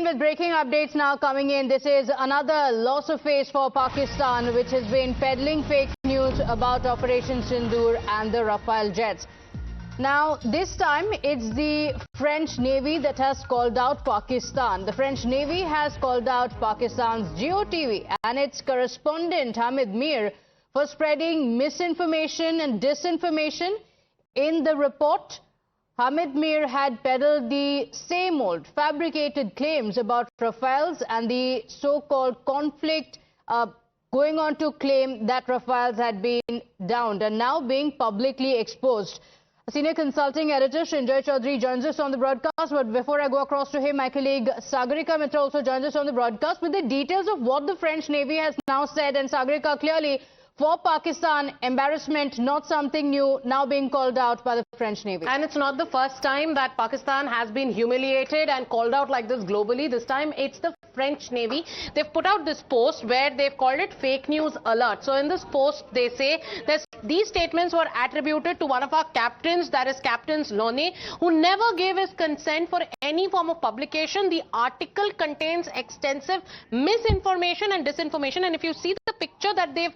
with breaking updates now coming in. This is another loss of face for Pakistan, which has been peddling fake news about Operation Sindoor and the Rafale jets. Now, this time it's the French Navy that has called out Pakistan. The French Navy has called out Pakistan's GeoTV and its correspondent Hamid Mir for spreading misinformation and disinformation. In the report, Hamid Mir had peddled the same old fabricated claims about Rafales and the so-called conflict, going on to claim that Rafales had been downed and now being publicly exposed. Senior consulting editor Srinjoy Chaudhary joins us on the broadcast, but before I go across to him, my colleague Sagarika Mitra also joins us on the broadcast with the details of what the French Navy has now said. And Sagarika, clearly for Pakistan, embarrassment, not something new, now being called out by the French Navy. And it's not the first time that Pakistan has been humiliated and called out like this globally. This time it's the French Navy. They've put out this post where they've called it fake news alert. So in this post, they say that these statements were attributed to one of our captains, that is Captain Lone, who never gave his consent for any form of publication. The article contains extensive misinformation and disinformation. And if you see the picture that they've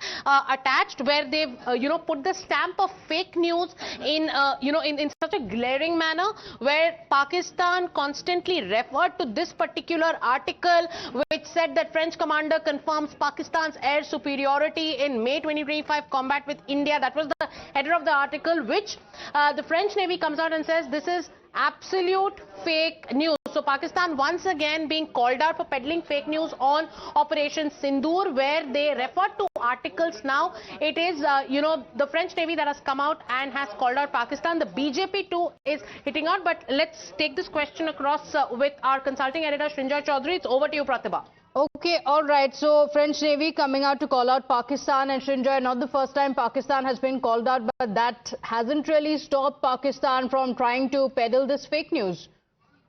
attached, where they've put the stamp of fake news in in such a glaring manner, where Pakistan constantly referred to this particular article, which said that French commander confirms Pakistan's air superiority in May 2025 combat with India. That was the header of the article, which the French Navy comes out and says this is absolute fake news. So Pakistan once again being called out for peddling fake news on Operation Sindoor, where they refer to articles. Now it is the French Navy that has come out and has called out Pakistan. The BJP too is hitting out. But let's take this question across with our consulting editor Srinjoy Chaudhary. It's over to you, Pratibha. Okay, all right. So French Navy coming out to call out Pakistan, and Srinjoy, not the first time Pakistan has been called out, but that hasn't really stopped Pakistan from trying to peddle this fake news.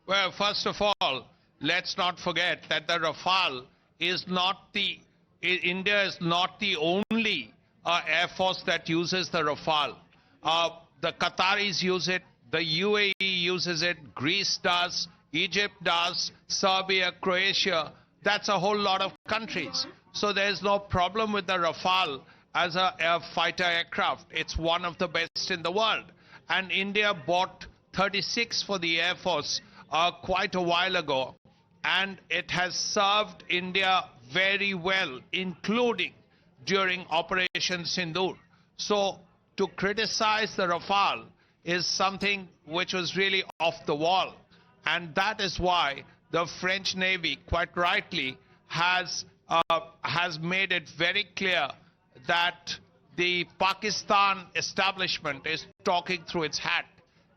Well, first of all, let's not forget that the Rafale is not India is not the only air force that uses the Rafale. The Qataris use it, the UAE uses it, Greece does, Egypt does, Serbia, Croatia. That's a whole lot of countries. So there's no problem with the Rafale as a fighter aircraft. It's one of the best in the world. And India bought 36 for the Air Force quite a while ago. And it has served India very well, including during Operation Sindoor. So to criticize the Rafale is something which was really off the wall. And that is why the French Navy, quite rightly, has made it very clear that the Pakistan establishment is talking through its hat.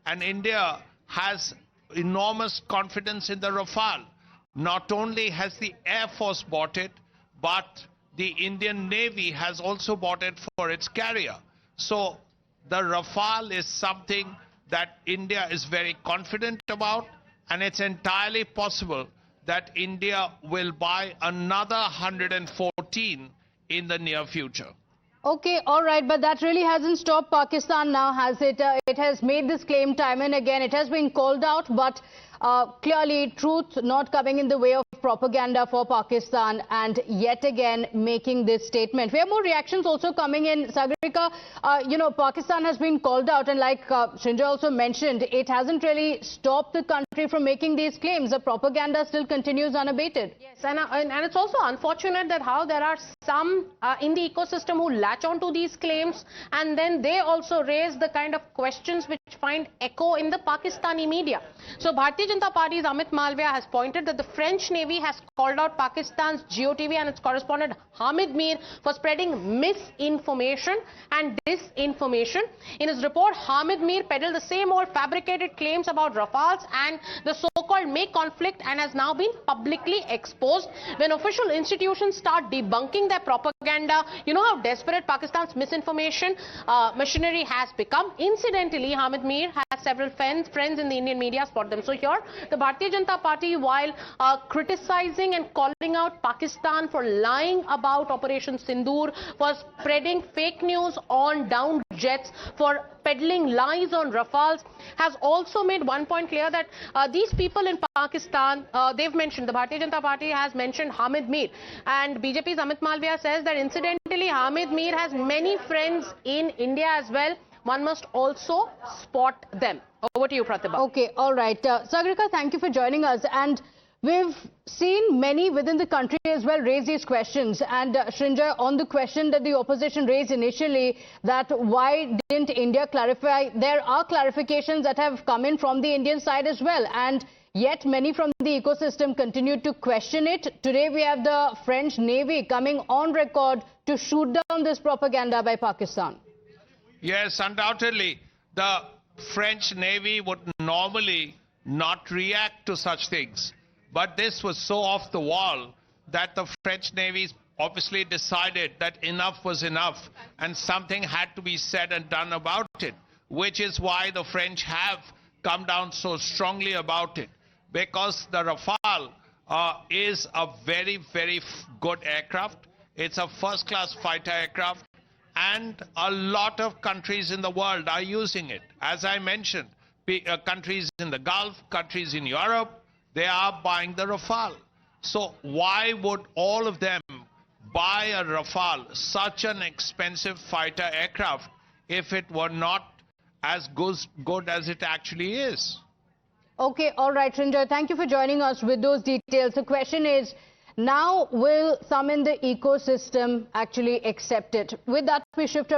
And India has enormous confidence in the Rafale. Not only has the Air Force bought it, but the Indian Navy has also bought it for its carrier. So the Rafale is something that India is very confident about. And it's entirely possible that India will buy another 114 in the near future. Okay, all right, but that really hasn't stopped Pakistan now, has it? It has made this claim time and again. It has been called out, but clearly truth not coming in the way of propaganda for Pakistan, and yet again making this statement. We have more reactions also coming in. Sagarika, Pakistan has been called out, and like Srinjoy also mentioned, it hasn't really stopped the country from making these claims. The propaganda still continues unabated. Yes, and it's also unfortunate that how there are some in the ecosystem who latch on to these claims, and then they also raise the kind of questions which find echo in the Pakistani media. So Bharatiya Janata Party's Amit Malviya has pointed that the French Navy has called out Pakistan's GeoTV and its correspondent Hamid Mir for spreading misinformation and disinformation. In his report, Hamid Mir peddled the same old fabricated claims about Rafales and the so-called May conflict, and has now been publicly exposed. When official institutions start debunking their propaganda, you know how desperate Pakistan's misinformation machinery has become. Incidentally, Hamid Mir has several friends in the Indian media, spot them. So here, the Bharatiya Janata Party, while criticizing and calling out Pakistan for lying about Operation Sindoor, for spreading fake news on downed jets for peddling lies on Rafales, has also made one point clear that these people in Pakistan, they've mentioned, the Bharatiya Janata Party has mentioned Hamid Mir, and BJP's Amit Malviya says that incidentally Hamid Mir has many friends in India as well. One must also spot them. Over to you, Pratibha. Okay, all right. Sagarika, thank you for joining us. And we've seen many within the country as well raise these questions. And Srinjoy, on the question that the opposition raised initially, that why didn't India clarify, there are clarifications that have come in from the Indian side as well. And yet many from the ecosystem continue to question it. Today we have the French Navy coming on record to shoot down this propaganda by Pakistan. Yes, undoubtedly. The French Navy would normally not react to such things. But this was so off the wall that the French Navy obviously decided that enough was enough and something had to be said and done about it, which is why the French have come down so strongly about it. Because the Rafale is a very, very good aircraft. It's a first-class fighter aircraft. And a lot of countries in the world are using it. As I mentioned, countries in the Gulf, countries in Europe, they are buying the Rafale. So why would all of them buy a Rafale, such an expensive fighter aircraft, if it were not as good as it actually is? Okay, all right, Srinjoy, thank you for joining us with those details. The question is, now will some in the ecosystem actually accept it? With that, we shift